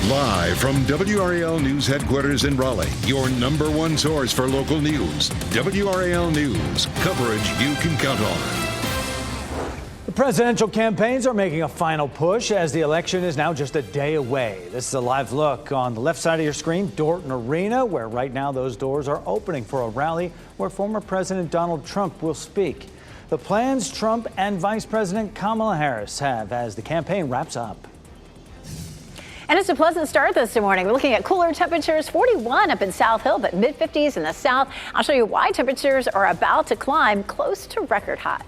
Live from WRAL News Headquarters in Raleigh, your number one source for local news. WRAL News, coverage you can count on. The presidential campaigns are making a final push as the election is now just a day away. This is a live look on the left side of your screen, Dorton Arena, where right now those doors are opening for a rally where former President Donald Trump will speak. The plans Trump and Vice President Kamala Harris have as the campaign wraps up. And it's a pleasant start this morning. We're looking at cooler temperatures, 41 up in South Hill, but mid-50s in the south. I'll show you why temperatures are about to climb close to record highs.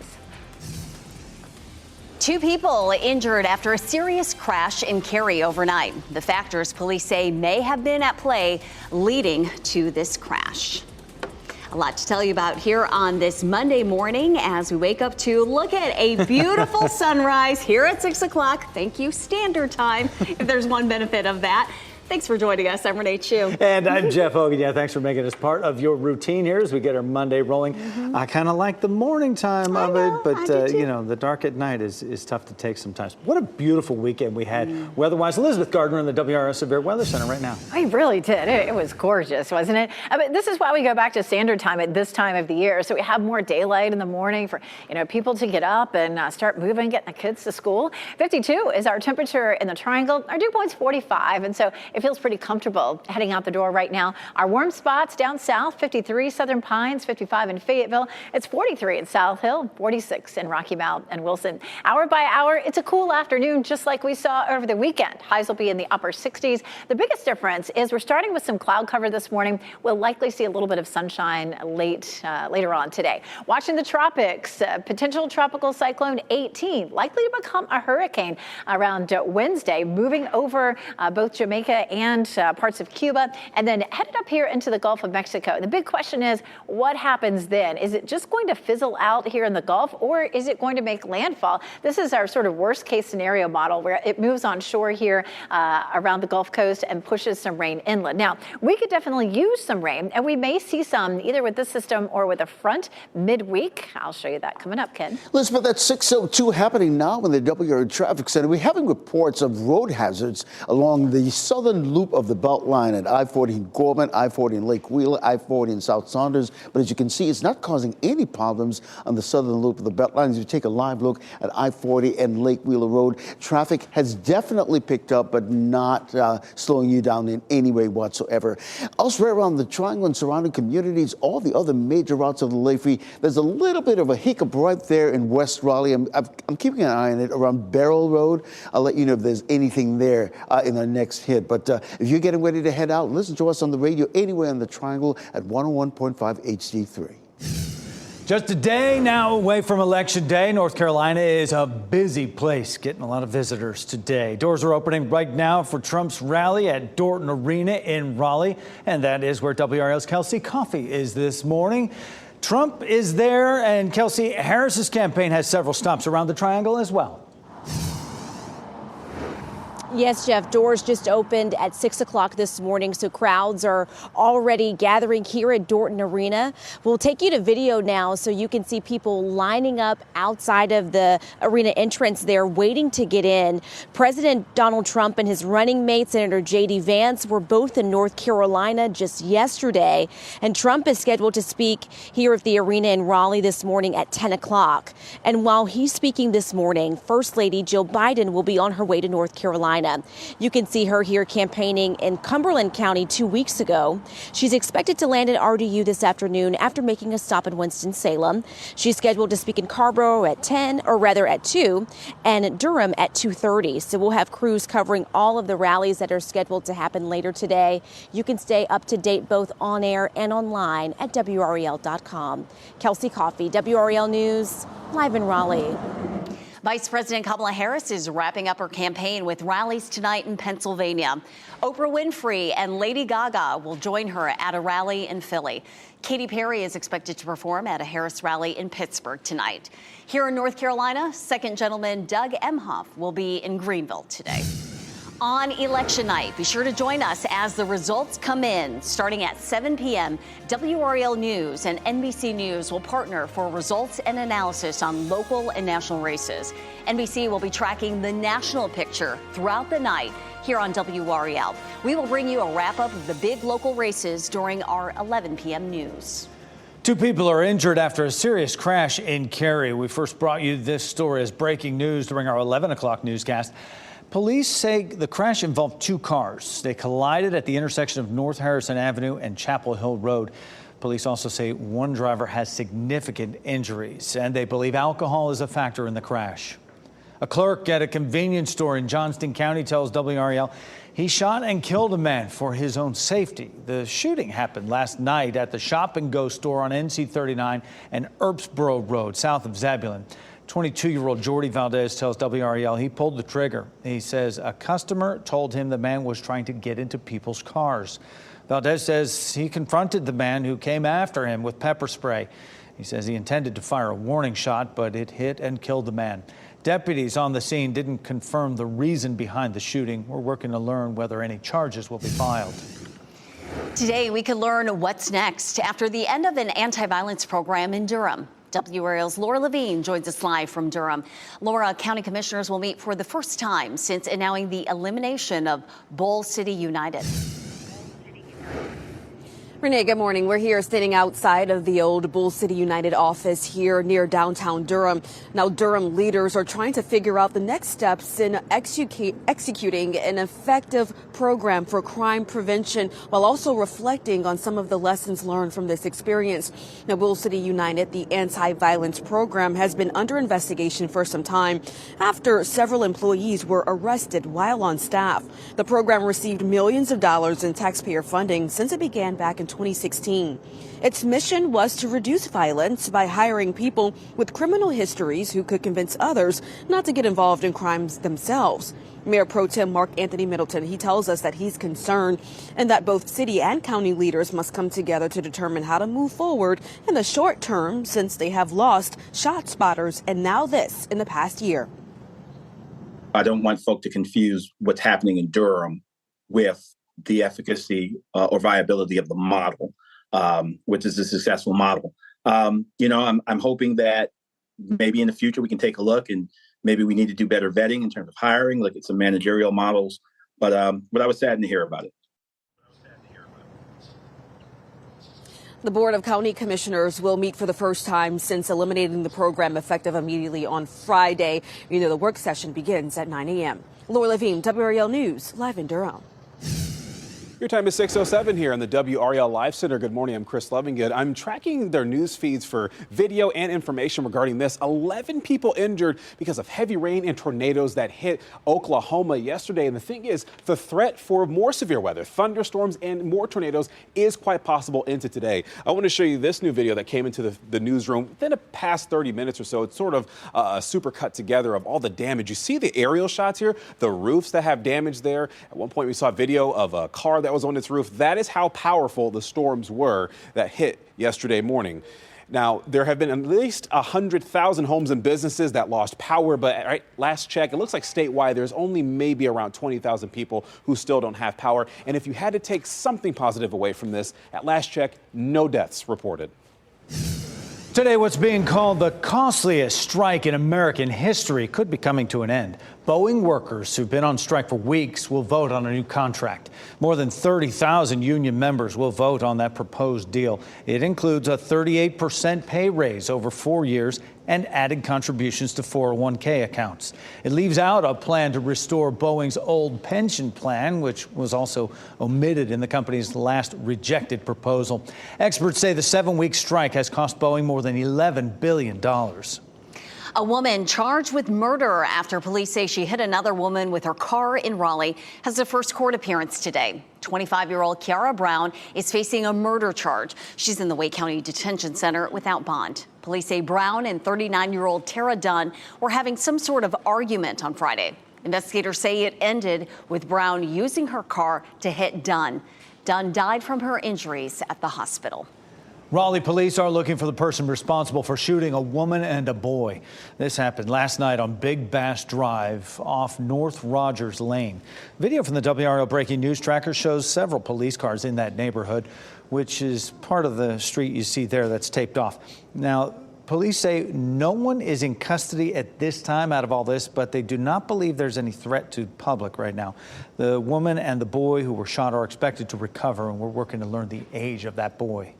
2 people injured after a serious crash in Cary overnight. The factors police say may have been at play leading to this crash. A lot to tell you about here on this Monday morning as we wake up to look at a beautiful sunrise here at 6 o'clock. Thank you, Standard Time, if there's one benefit of that. Thanks for joining us. I'm Renee Chu. And I'm Jeff Hogan. Yeah, thanks for making us part of your routine here as we get our Monday rolling. I kind of like the morning time of it, but you know, the dark at night is tough to take sometimes. What a beautiful weekend we had weather-wise. Elizabeth Gardner in the WRS Severe Weather Center right now. I really did. It was gorgeous, wasn't it? But this is why we go back to Standard Time at this time of the year, so we have more daylight in the morning for people to get up and start moving, getting the kids to school. 52 is our temperature in the Triangle. Our dew point's 45, and so it feels pretty comfortable heading out the door right now. Our warm spots down south, 53 Southern Pines, 55 in Fayetteville. It's 43 in South Hill, 46 in Rocky Mount and Wilson. Hour by hour, it's a cool afternoon just like we saw over the weekend. Highs will be in the upper 60s. The biggest difference is we're starting with some cloud cover this morning. We'll likely see a little bit of sunshine later on today. Watching the tropics, potential tropical cyclone 18, likely to become a hurricane around Wednesday, moving over both Jamaica and parts of Cuba, and then headed up here into the Gulf of Mexico. The big question is, what happens then? Is it just going to fizzle out here in the Gulf, or is it going to make landfall? This is our sort of worst case scenario model where it moves on shore here around the Gulf Coast and pushes some rain inland. Now, we could definitely use some rain, and we may see some either with this system or with a front midweek. I'll show you that coming up, Ken. Elizabeth, that's 6:02 happening now in the WRAL Traffic Center. We're having reports of road hazards along the southern loop of the Beltline at I-40 in Gorman, I-40 in Lake Wheeler, I-40 in South Saunders. But as you can see, it's not causing any problems on the southern loop of the Beltline. As you take a live look at I-40 and Lake Wheeler Road, traffic has definitely picked up, but not slowing you down in any way whatsoever. Elsewhere around the Triangle and surrounding communities, all the other major routes of the Lafey, there's a little bit of a hiccup right there in West Raleigh. I'm keeping an eye on it around Beryl Road. I'll let you know if there's anything there in our next hit. But if you're getting ready to head out, listen to us on the radio anywhere in the Triangle at 101.5 HD3. Just a day now away from Election Day. North Carolina is a busy place, getting a lot of visitors today. Doors are opening right now for Trump's rally at Dorton Arena in Raleigh, and that is where WRAL's Kelsey Coffey is this morning. Trump is there, and Kelsey, Harris's campaign has several stops around the Triangle as well. Yes, Jeff, doors just opened at 6 o'clock this morning, so crowds are already gathering here at Dorton Arena. We'll take you to video now so you can see people lining up outside of the arena entrance there waiting to get in. President Donald Trump and his running mate, Senator J.D. Vance, were both in North Carolina just yesterday, and Trump is scheduled to speak here at the arena in Raleigh this morning at 10 o'clock. And while he's speaking this morning, First Lady Jill Biden will be on her way to North Carolina. You can see her here campaigning in Cumberland County 2 weeks ago. She's expected to land at RDU this afternoon after making a stop in Winston-Salem. She's scheduled to speak in Carrboro at 2, and Durham at 2:30. So we'll have crews covering all of the rallies that are scheduled to happen later today. You can stay up to date both on air and online at WRAL.com. Kelsey Coffey, WRAL News, live in Raleigh. Vice President Kamala Harris is wrapping up her campaign with rallies tonight in Pennsylvania. Oprah Winfrey and Lady Gaga will join her at a rally in Philly. Katy Perry is expected to perform at a Harris rally in Pittsburgh tonight. Here in North Carolina, Second Gentleman Doug Emhoff will be in Greenville today. On election night, be sure to join us as the results come in. Starting at 7 p.m., WRAL News and NBC News will partner for results and analysis on local and national races. NBC will be tracking the national picture throughout the night here on WRAL. We will bring you a wrap-up of the big local races during our 11 p.m. news. 2 people are injured after a serious crash in Cary. We first brought you this story as breaking news during our 11 o'clock newscast. Police say the crash involved 2 cars. They collided at the intersection of North Harrison Avenue and Chapel Hill Road. Police also say one driver has significant injuries, and they believe alcohol is a factor in the crash. A clerk at a convenience store in Johnston County tells WRAL he shot and killed a man for his own safety. The shooting happened last night at the Shop and Go store on NC 39 and Earpsboro Road, south of Zebulon. 22-year-old Jordy Valdez tells WRAL he pulled the trigger. He says a customer told him the man was trying to get into people's cars. Valdez says he confronted the man who came after him with pepper spray. He says he intended to fire a warning shot, but it hit and killed the man. Deputies on the scene didn't confirm the reason behind the shooting. We're working to learn whether any charges will be filed. Today, we can learn what's next after the end of an anti-violence program in Durham. WRAL's Laura Levine joins us live from Durham. Laura, county commissioners will meet for the first time since announcing the elimination of Bull City United. Renee, good morning. We're here standing outside of the old Bull City United office here near downtown Durham. Now, Durham leaders are trying to figure out the next steps in executing an effective program for crime prevention while also reflecting on some of the lessons learned from this experience. Now, Bull City United, the anti-violence program, has been under investigation for some time after several employees were arrested while on staff. The program received millions of dollars in taxpayer funding since it began back in 2016. Its mission was to reduce violence by hiring people with criminal histories who could convince others not to get involved in crimes themselves. Mayor Pro Tem Mark Anthony Middleton, he tells us that he's concerned and that both city and county leaders must come together to determine how to move forward in the short term since they have lost shot spotters and now this in the past year. I don't want folk to confuse what's happening in Durham with the efficacy or viability of the model, which is a successful model. I'm hoping that maybe in the future we can take a look and maybe we need to do better vetting in terms of hiring, look at some managerial models. But I was saddened to hear about it. The Board of County Commissioners will meet for the first time since eliminating the program effective immediately on Friday. The work session begins at 9 a.m. Laura Levine, WRAL News, live in Durham. Your time is 6:07 here on the WRAL Live Center. Good morning. I'm Chris Lovingood. I'm tracking their news feeds for video and information regarding this. 11 people injured because of heavy rain and tornadoes that hit Oklahoma yesterday. And the thing is, the threat for more severe weather, thunderstorms and more tornadoes is quite possible into today. I want to show you this new video that came into the newsroom within the past 30 minutes or so. It's sort of a super cut together of all the damage. You see the aerial shots here, the roofs that have damage there. At one point, we saw a video of a car that was on its roof. That is how powerful the storms were that hit yesterday morning. Now, there have been at least 100,000 homes and businesses that lost power, but last check, it looks like statewide there's only maybe around 20,000 people who still don't have power. And if you had to take something positive away from this, at last check, no deaths reported. Today, what's being called the costliest strike in American history could be coming to an end. Boeing workers who've been on strike for weeks will vote on a new contract. More than 30,000 union members will vote on that proposed deal. It includes a 38% pay raise over 4 years and added contributions to 401k accounts. It leaves out a plan to restore Boeing's old pension plan, which was also omitted in the company's last rejected proposal. Experts say the 7-week strike has cost Boeing more than $11 billion. A woman charged with murder after police say she hit another woman with her car in Raleigh has a first court appearance today. 25-year-old Kiara Brown is facing a murder charge. She's in the Wake County Detention Center without bond. Police say Brown and 39-year-old Tara Dunn were having some sort of argument on Friday. Investigators say it ended with Brown using her car to hit Dunn. Dunn died from her injuries at the hospital. Raleigh police are looking for the person responsible for shooting a woman and a boy. This happened last night on Big Bass Drive off North Rogers Lane. Video from the WRAL Breaking News Tracker shows several police cars in that neighborhood, which is part of the street you see there that's taped off. Now, police say no one is in custody at this time out of all this, but they do not believe there's any threat to the public right now. The woman and the boy who were shot are expected to recover, and we're working to learn the age of that boy.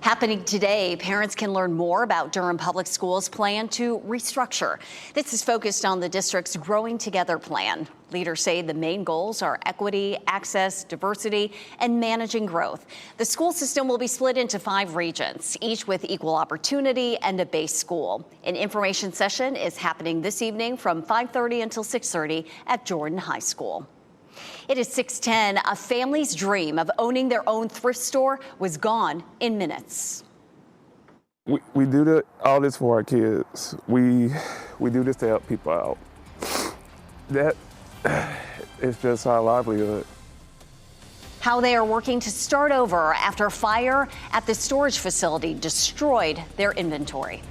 Happening today, parents can learn more about Durham Public Schools' plan to restructure. This is focused on the district's Growing Together plan. Leaders say the main goals are equity, access, diversity, and managing growth. The school system will be split into 5 regions, each with equal opportunity and a base school. An information session is happening this evening from 5:30 until 6:30 at Jordan High School. It is 6:10. A family's dream of owning their own thrift store was gone in minutes. We do all this for our kids. We do this to help people out. That is just our livelihood. How they are working to start over after a fire at the storage facility destroyed their inventory.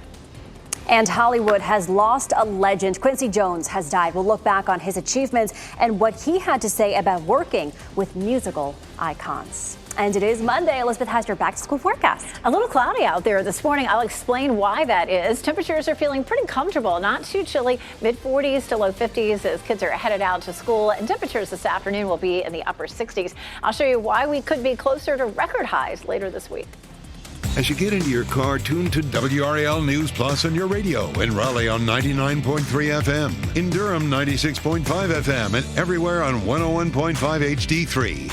And Hollywood has lost a legend. Quincy Jones has died. We'll look back on his achievements and what he had to say about working with musical icons. And it is Monday. Elizabeth has your back to school forecast. A little cloudy out there this morning. I'll explain why that is. Temperatures are feeling pretty comfortable, not too chilly, mid-40s to low 50s as kids are headed out to school. And temperatures this afternoon will be in the upper 60s. I'll show you why we could be closer to record highs later this week. As you get into your car, tune to WRAL News Plus on your radio. In Raleigh on 99.3 FM. In Durham, 96.5 FM. And everywhere on 101.5 HD3.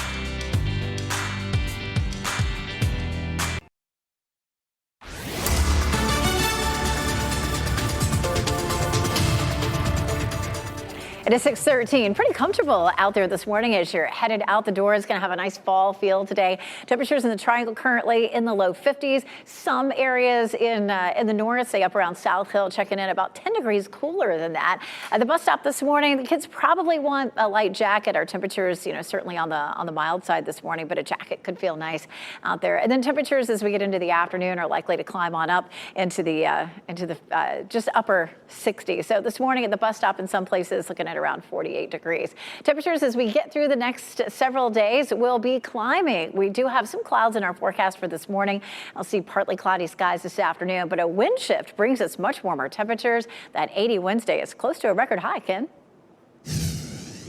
It is 6:13. Pretty comfortable out there this morning as you're headed out the door. It's going to have a nice fall feel today. Temperatures in the Triangle currently in the low 50s. Some areas in the north, say up around South Hill, checking in about 10 degrees cooler than that. At the bus stop this morning, the kids probably want a light jacket. Our temperatures, certainly on the mild side this morning, but a jacket could feel nice out there. And then temperatures as we get into the afternoon are likely to climb on up into the just upper 60s. So this morning at the bus stop in some places looking at around 48 degrees. Temperatures as we get through the next several days will be climbing. We do have some clouds in our forecast for this morning. I'll see partly cloudy skies this afternoon, but a wind shift brings us much warmer temperatures. That 80 Wednesday is close to a record high, Ken.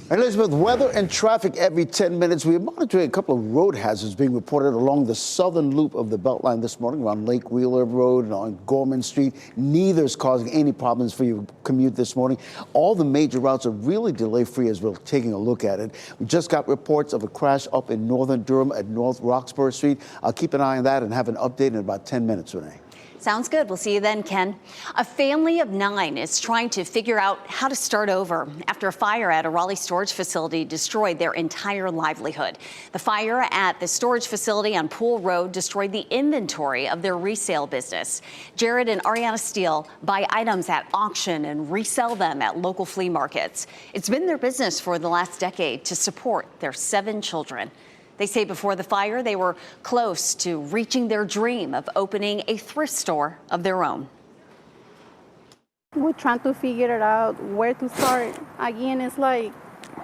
Elizabeth, weather and traffic every 10 minutes. We are monitoring a couple of road hazards being reported along the southern loop of the Beltline this morning around Lake Wheeler Road and on Gorman Street. Neither is causing any problems for your commute this morning. All the major routes are really delay-free as we're taking a look at it. We just got reports of a crash up in northern Durham at North Roxborough Street. I'll keep an eye on that and have an update in about 10 minutes, Renee. Sounds good. We'll see you then, Ken. A family of 9 is trying to figure out how to start over after a fire at a Raleigh storage facility destroyed their entire livelihood. The fire at the storage facility on Pool Road destroyed the inventory of their resale business. Jared and Ariana Steele buy items at auction and resell them at local flea markets. It's been their business for the last decade to support their 7 children. They say before the fire, they were close to reaching their dream of opening a thrift store of their own. We're trying to figure it out where to start. Again, it's like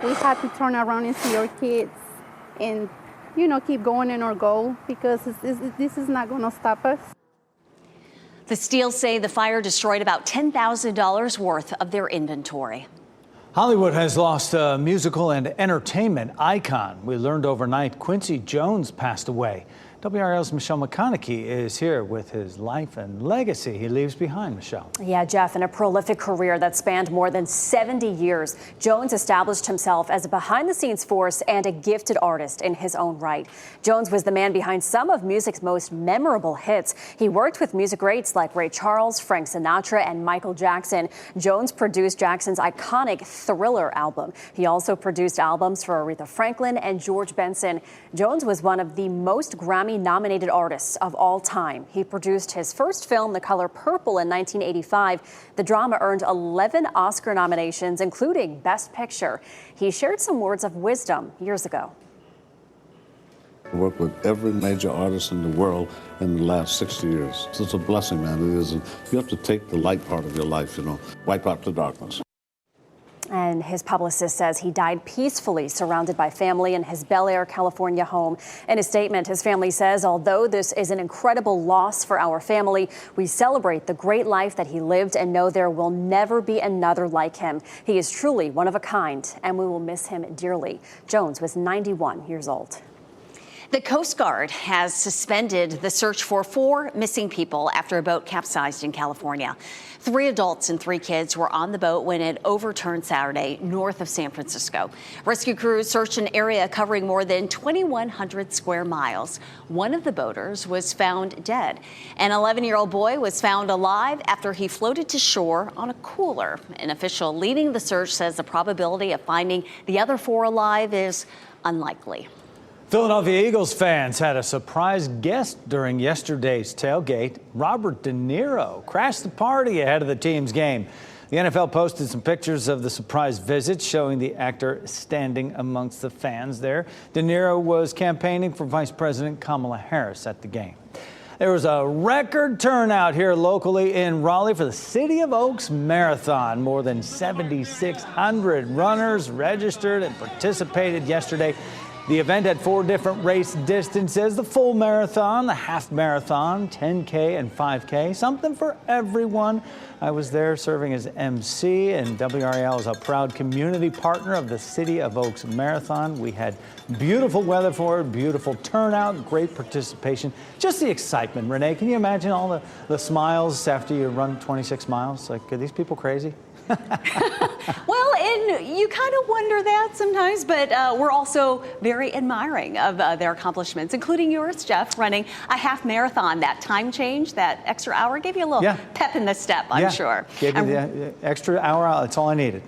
we have to turn around and see our kids and, keep going in our goal because this is not going to stop us. The Steeles say the fire destroyed about $10,000 worth of their inventory. Hollywood has lost a musical and entertainment icon. We learned overnight Quincy Jones passed away. WRAL's Michelle McConaughey is here with his life and legacy he leaves behind, Michelle. Yeah, Jeff, in a prolific career that spanned more than 70 years, Jones established himself as a behind-the-scenes force and a gifted artist in his own right. Jones was the man behind some of music's most memorable hits. He worked with music greats like Ray Charles, Frank Sinatra, and Michael Jackson. Jones produced Jackson's iconic Thriller album. He also produced albums for Aretha Franklin and George Benson. Jones was one of the most Grammy-nominated artists of all time. He produced his first film, The Color Purple, in 1985. The drama earned 11 Oscar nominations, including Best Picture. He shared some words of wisdom years ago. I worked with every major artist in the world in the last 60 years. So it's a blessing, man. It is. You have to take the light part of your life, wipe out the darkness. And his publicist says he died peacefully, surrounded by family in his Bel Air, California home. In a statement, his family says, although this is an incredible loss for our family, we celebrate the great life that he lived and know there will never be another like him. He is truly one of a kind, and we will miss him dearly. Jones was 91 years old. The Coast Guard has suspended the search for 4 missing people after a boat capsized in California. 3 adults and 3 kids were on the boat when it overturned Saturday north of San Francisco. Rescue crews searched an area covering more than 2,100 square miles. One of the boaters was found dead. An 11-year-old boy was found alive after he floated to shore on a cooler. An official leading the search says the probability of finding the other 4 alive is unlikely. Philadelphia Eagles fans had a surprise guest during yesterday's tailgate. Robert De Niro crashed the party ahead of the team's game. The NFL posted some pictures of the surprise visit showing the actor standing amongst the fans there. De Niro was campaigning for Vice President Kamala Harris at the game. There was a record turnout here locally in Raleigh for the City of Oaks Marathon. More than 7,600 runners registered and participated yesterday. The event had 4 different race distances: the full marathon, the half marathon, 10K and 5K, something for everyone. I was there serving as MC, and WRAL is a proud community partner of the City of Oaks Marathon. We had beautiful weather for it, beautiful turnout, great participation, just the excitement. Renee, can you imagine all the smiles after you run 26 miles? Like, are these people crazy? Well, and you kind of wonder that sometimes, but we're also very admiring of their accomplishments, including yours, Jeff, running a half marathon. That time change, that extra hour gave you a little pep in the step, I'm sure. Gave me the extra hour. That's all I needed.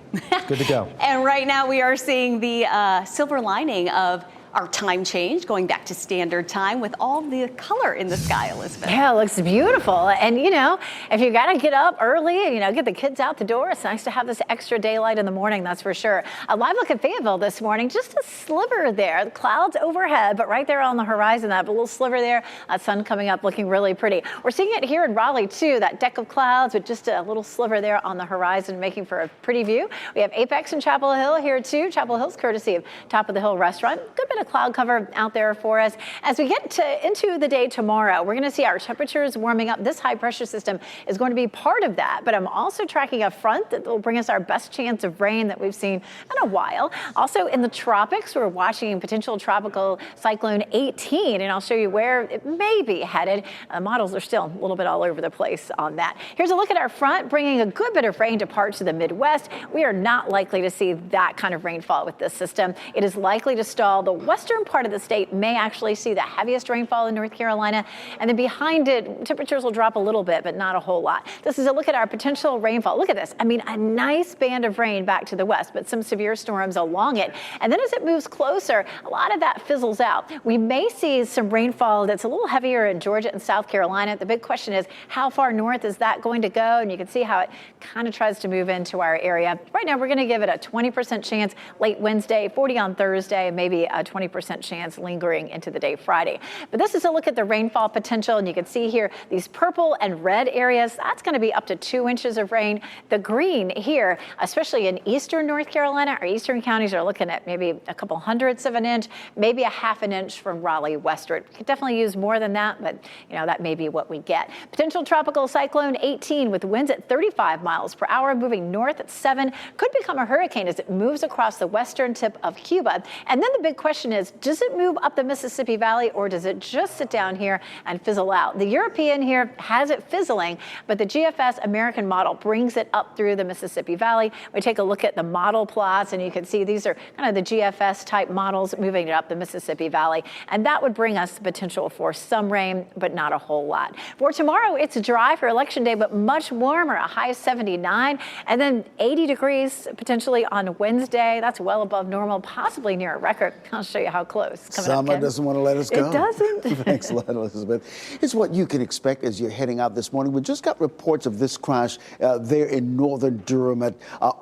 Good to go. And right now we are seeing the silver lining of our time change, going back to standard time with all the color in the sky, Elizabeth. Yeah, it looks beautiful. And, if you got to get up early, get the kids out the door, it's nice to have this extra daylight in the morning, that's for sure. A live look at Fayetteville this morning, just a sliver there. The clouds overhead, but right there on the horizon, that little sliver there, sun coming up looking really pretty. We're seeing it here in Raleigh, too, that deck of clouds with just a little sliver there on the horizon, making for a pretty view. We have Apex and Chapel Hill here, too. Chapel Hill's courtesy of Top of the Hill Restaurant. Good bit of cloud cover out there for us. As we get into the day tomorrow, we're going to see our temperatures warming up. This high pressure system is going to be part of that, but I'm also tracking a front that will bring us our best chance of rain that we've seen in a while. Also in the tropics, we're watching potential tropical cyclone 18, and I'll show you where it may be headed. Models are still a little bit all over the place on that. Here's a look at our front, bringing a good bit of rain to parts of the Midwest. We are not likely to see that kind of rainfall with this system. It is likely to stall. The western part of the state may actually see the heaviest rainfall in North Carolina, and then behind it, temperatures will drop a little bit, but not a whole lot. This is a look at our potential rainfall. Look at this. I mean, a nice band of rain back to the west, but some severe storms along it. And then as it moves closer, a lot of that fizzles out. We may see some rainfall that's a little heavier in Georgia and South Carolina. The big question is, how far north is that going to go? And you can see how it kind of tries to move into our area. Right now, we're going to give it a 20% chance late Wednesday, 40 on Thursday, maybe a 20% chance lingering into the day Friday. But this is a look at the rainfall potential, and you can see here these purple and red areas. That's going to be up to 2 inches of rain. The green here, especially in eastern North Carolina, our eastern counties are looking at maybe a couple hundredths of an inch, maybe a half an inch from Raleigh westward. We could definitely use more than that, but that may be what we get. Potential tropical cyclone 18 with winds at 35 miles per hour, moving north at 7, could become a hurricane as it moves across the western tip of Cuba. And then the big question is, does it move up the Mississippi Valley, or does it just sit down here and fizzle out? The European here has it fizzling, but the GFS American model brings it up through the Mississippi Valley. We take a look at the model plots, and you can see these are kind of the GFS type models moving it up the Mississippi Valley, and that would bring us the potential for some rain, but not a whole lot. For tomorrow, it's dry for Election Day, but much warmer, a high 79, and then 80 degrees potentially on Wednesday. That's well above normal, possibly near a record. I'll show show you how close. Summer doesn't want to let us go. It doesn't. Thanks a lot, Elizabeth. It's what you can expect as you're heading out this morning. We just got reports of this crash there in northern Durham at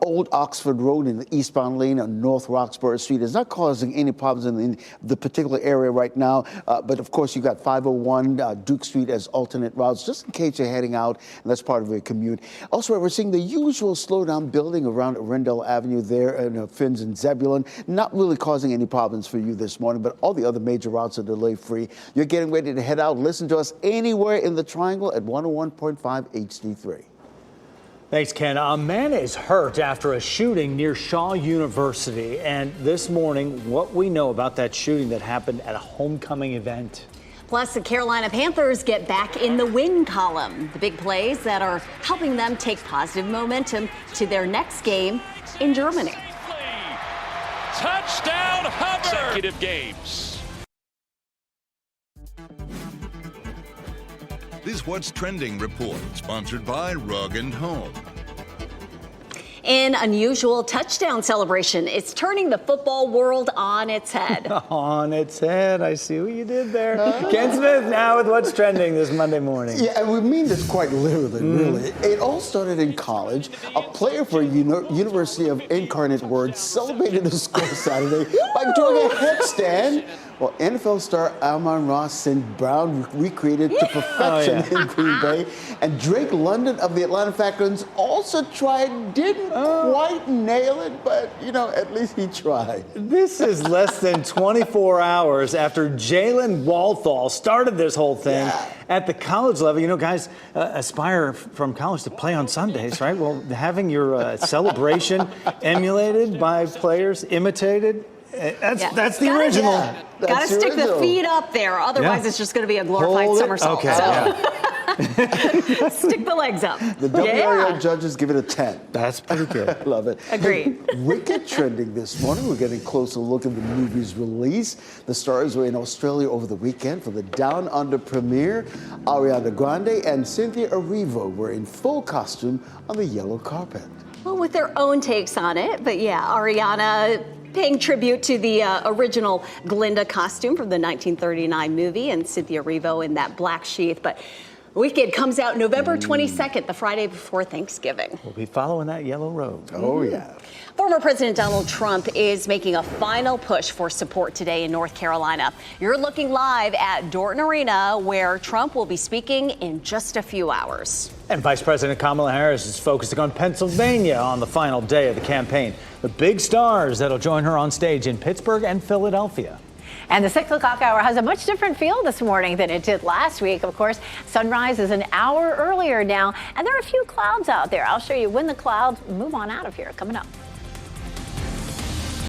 Old Oxford Road in the eastbound lane on North Roxborough Street. It's not causing any problems in the particular area right now, but of course you got 501 Duke Street as alternate routes, just in case you're heading out, and that's part of your commute. Also, we're seeing the usual slowdown building around Arundel Avenue there in Finns and Zebulon, not really causing any problems for you this morning, but all the other major routes are delay-free. You're getting ready to head out. Listen to us anywhere in the Triangle at 101.5 HD3. Thanks, Ken. A man is hurt after a shooting near Shaw University. And this morning, what we know about that shooting that happened at a homecoming event. Plus, the Carolina Panthers get back in the win column. The big plays that are helping them take positive momentum to their next game in Germany. Touchdown, Hubbard! Consecutive games. This What's Trending report, sponsored by Rug & Home. An unusual touchdown celebration. It's turning the football world on its head. On its head. I see what you did there. Ken Smith now with What's Trending this Monday morning. Yeah, and we mean this quite literally, really. It all started in college. A player for University of Incarnate Word celebrated the score Saturday by doing a headstand. Well, NFL star Amon-Ra St. Brown recreated to perfection in Green Bay. And Drake London of the Atlanta Falcons also tried, didn't quite nail it, but, you know, at least he tried. This is less than 24 hours after Jalen Walthall started this whole thing at the college level. You know, guys aspire from college to play on Sundays, right? Well, having your celebration emulated by players, imitated, that's the original. Got to stick the feet up there. Otherwise, it's just going to be a glorified somersault. Okay. Stick the legs up. The WRAL judges give it a 10. That's pretty good. Love it. Agreed. Wicked trending this morning. We're getting a closer look at the movie's release. The stars were in Australia over the weekend for the Down Under premiere. Ariana Grande and Cynthia Erivo were in full costume on the yellow carpet. Well, with their own takes on it. But yeah, Ariana paying tribute to the original Glinda costume from the 1939 movie, and Cynthia Erivo in that black sheath. But Wicked comes out November 22nd, the Friday before Thanksgiving. We'll be following that yellow road. Oh, yeah. Former President Donald Trump is making a final push for support today in North Carolina. You're looking live at Dorton Arena, where Trump will be speaking in just a few hours. And Vice President Kamala Harris is focusing on Pennsylvania on the final day of the campaign. The big stars that'll join her on stage in Pittsburgh and Philadelphia. And the 6 o'clock hour has a much different feel this morning than it did last week. Of course, sunrise is an hour earlier now, and there are a few clouds out there. I'll show you when the clouds move on out of here coming up.